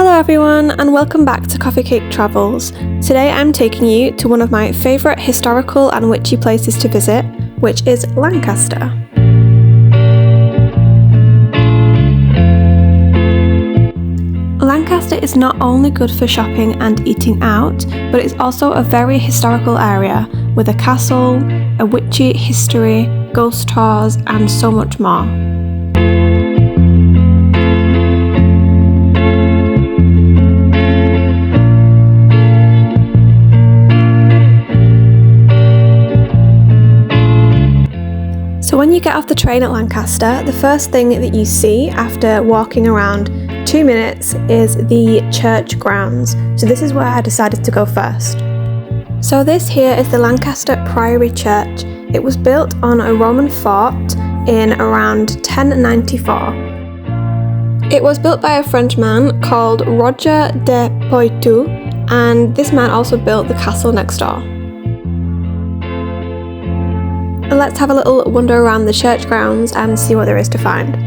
Hello everyone and welcome back to Coffee Cake Travels. Today I'm taking you to one of my favourite historical and witchy places to visit, which is Lancaster. Lancaster is not only good for shopping and eating out, but it's also a very historical area with a castle, a witchy history, ghost tours and so much more. So when you get off the train at Lancaster, the first thing that you see after walking around 2 minutes is the church grounds. So this is where I decided to go first. So this here is the Lancaster Priory Church. It was built on a Roman fort in around 1094. It was built by a Frenchman called Roger de Poitou, and this man also built the castle next door. Let's have a little wander around the church grounds and see what there is to find.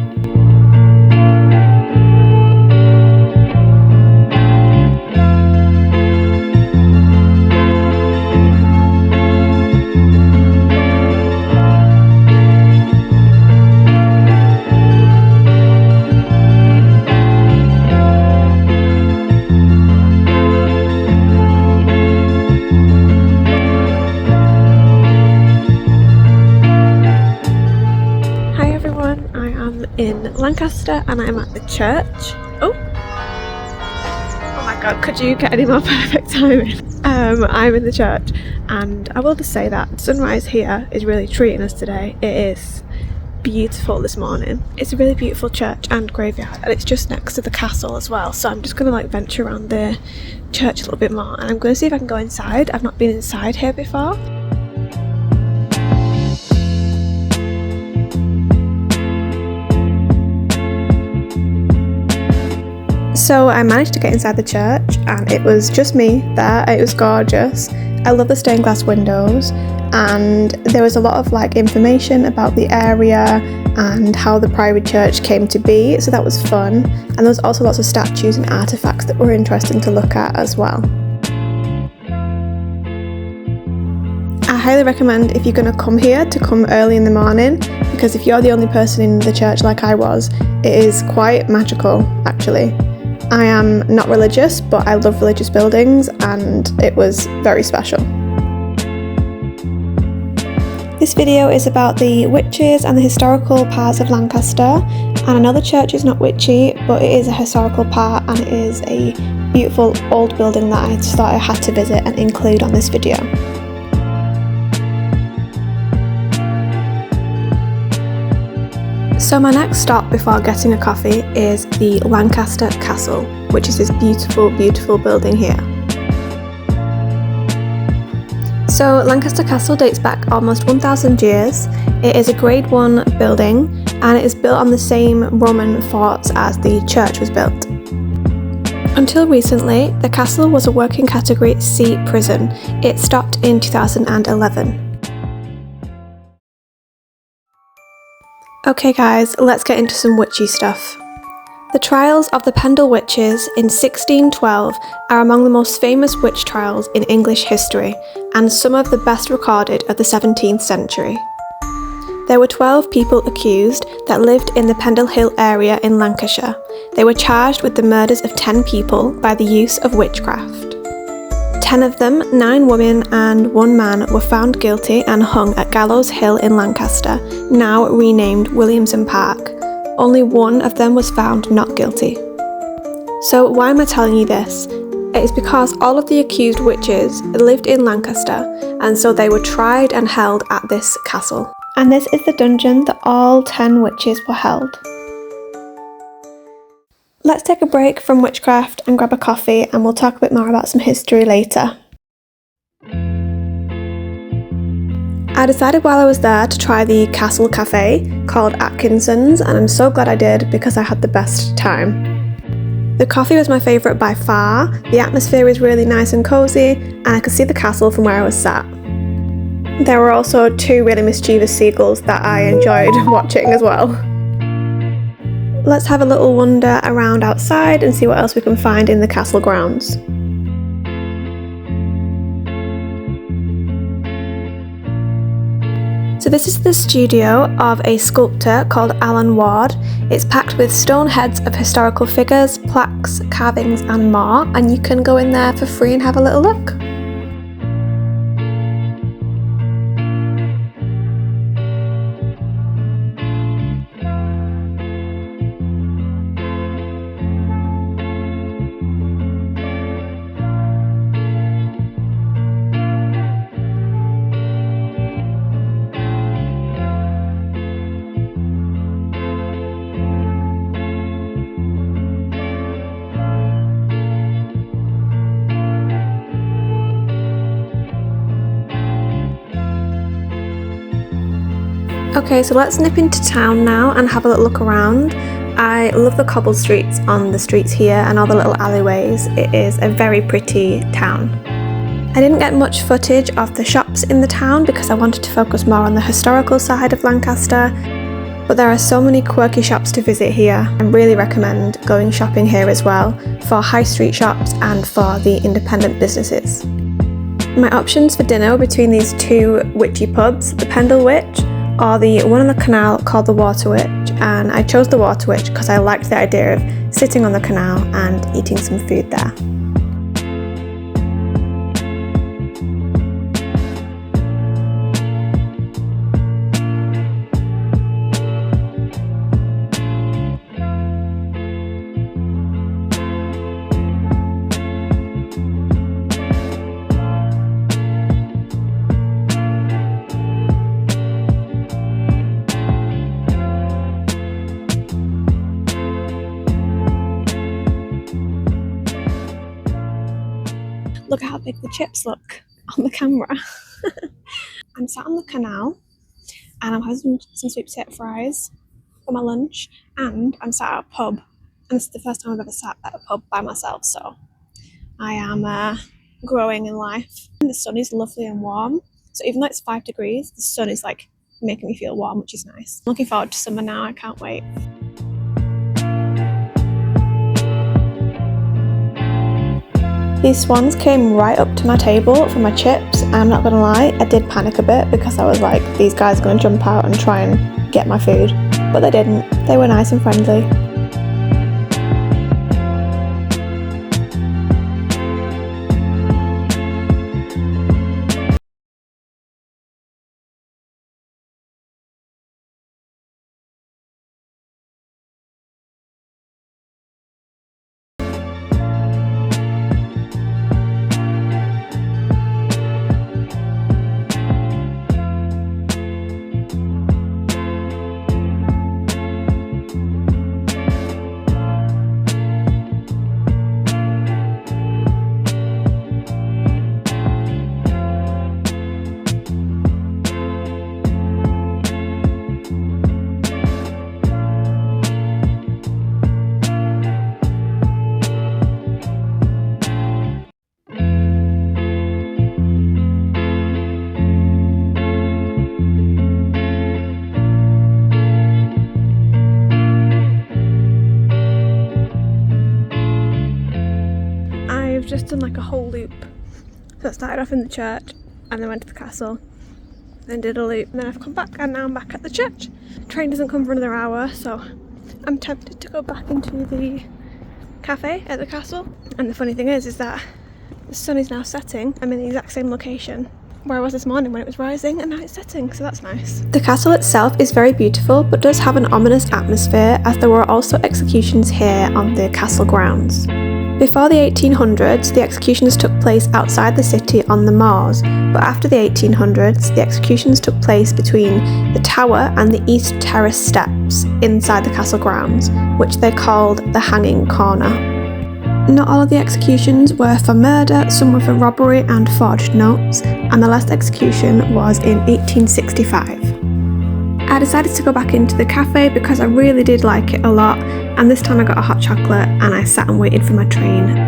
In Lancaster and I'm at the church. Oh my god, could you get any more perfect timing? I'm in the church and I will just say that sunrise here is really treating us today. It is beautiful this morning. It's a really beautiful church and graveyard and it's just next to the castle as well, so I'm just going to venture around the church a little bit more and I'm going to see if I can go inside. I've not been inside here before. So I managed to get inside the church and it was just me there. It was gorgeous. I love the stained glass windows and there was a lot of information about the area and how the Priory Church came to be, so that was fun. And there was also lots of statues and artefacts that were interesting to look at as well. I highly recommend, if you're going to come here, to come early in the morning, because if you're the only person in the church like I was, it is quite magical actually. I am not religious, but I love religious buildings and it was very special. This video is about the witches and the historical parts of Lancaster, and I know the church is not witchy, but it is a historical part and it is a beautiful old building that I just thought I had to visit and include on this video. So my next stop before getting a coffee is the Lancaster Castle, which is this beautiful, beautiful building here. So Lancaster Castle dates back almost 1,000 years. It is a Grade 1 building and it is built on the same Roman forts as the church was built. Until recently, the castle was a working Category C prison. It stopped in 2011. Okay guys, let's get into some witchy stuff. The trials of the Pendle witches in 1612 are among the most famous witch trials in English history and some of the best recorded of the 17th century. There were 12 people accused that lived in the Pendle Hill area in Lancashire. They were charged with the murders of 10 people by the use of witchcraft. 10 of them, 9 women and 1 man, were found guilty and hung at Gallows Hill in Lancaster, now renamed Williamson Park. Only 1 of them was found not guilty. So why am I telling you this? It is because all of the accused witches lived in Lancaster, and so they were tried and held at this castle. And this is the dungeon that all 10 witches were held. Let's take a break from witchcraft and grab a coffee and we'll talk a bit more about some history later. I decided while I was there to try the Castle Cafe called Atkinson's, and I'm so glad I did because I had the best time. The coffee was my favourite by far, the atmosphere was really nice and cosy and I could see the castle from where I was sat. There were also 2 really mischievous seagulls that I enjoyed watching as well. let's have a little wander around outside and see what else we can find in the castle grounds. So this is the studio of a sculptor called Alan Ward. It's packed with stone heads of historical figures, plaques, carvings and more, and you can go in there for free and have a little look. Okay, so let's nip into town now and have a little look around. I love the cobbled streets on the streets here and all the little alleyways. It is a very pretty town. I didn't get much footage of the shops in the town because I wanted to focus more on the historical side of Lancaster, but there are so many quirky shops to visit here. I really recommend going shopping here as well for high street shops and for the independent businesses. My options for dinner were between these two witchy pubs, the Pendle Witch or the one on the canal called the Water Witch, and I chose the Water Witch because I liked the idea of sitting on the canal and eating some food there. Look at how big the chips look on the camera. I'm sat on the canal and I'm having some sweet potato fries for my lunch, and I'm sat at a pub, and this is the first time I've ever sat at a pub by myself, so I am growing in life. And the sun is lovely and warm, so even though it's 5 degrees, the sun is like making me feel warm, which is nice. I'm looking forward to summer now, I can't wait. These swans came right up to my table for my chips, and I'm not gonna lie, I did panic a bit because I was like, these guys are gonna jump out and try and get my food, but they didn't. They were nice and friendly. I've just done like a whole loop. So I started off in the church and then went to the castle, then did a loop, and then I've come back and now I'm back at the church. Train doesn't come for another hour, so I'm tempted to go back into the cafe at the castle. And the funny thing is that the sun is now setting. I'm in the exact same location where I was this morning when it was rising, and now it's setting, so that's nice. The castle itself is very beautiful but does have an ominous atmosphere, as there were also executions here on the castle grounds. Before the 1800s, the executions took place outside the city on the moors, but after the 1800s, the executions took place between the tower and the east terrace steps inside the castle grounds, which they called the hanging corner. Not all of the executions were for murder, some were for robbery and forged notes, and the last execution was in 1865. I decided to go back into the cafe because I really did like it a lot, and this time I got a hot chocolate and I sat and waited for my train.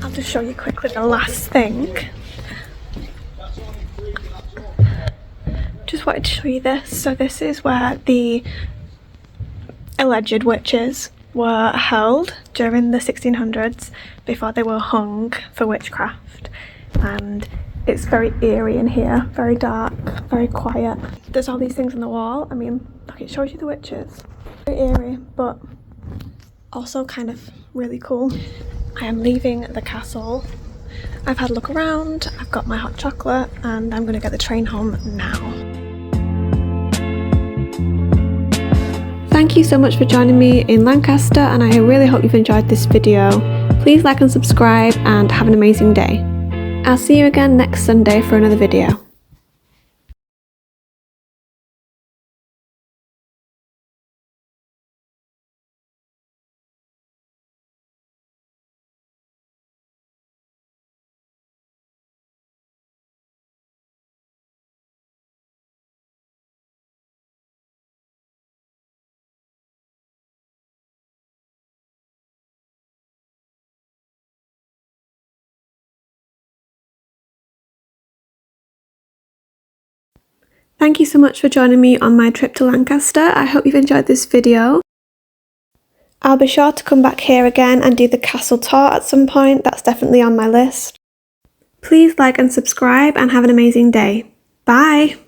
I'll just show you quickly the last thing. just wanted to show you this. So this is where the alleged witches were held during the 1600s before they were hung for witchcraft, and it's very eerie in here, very dark, very quiet. There's all these things on the wall. I mean, look, it shows you the witches. Very eerie, but also kind of really cool. I am leaving the castle. I've had a look around, I've got my hot chocolate, and I'm gonna get the train home now. Thank you so much for joining me in Lancaster, and I really hope you've enjoyed this video. Please like and subscribe and have an amazing day. I'll see you again next Sunday for another video. Thank you so much for joining me on my trip to Lancaster. I hope you've enjoyed this video. I'll be sure to come back here again and do the castle tour at some point. That's definitely on my list. Please like and subscribe and have an amazing day. Bye!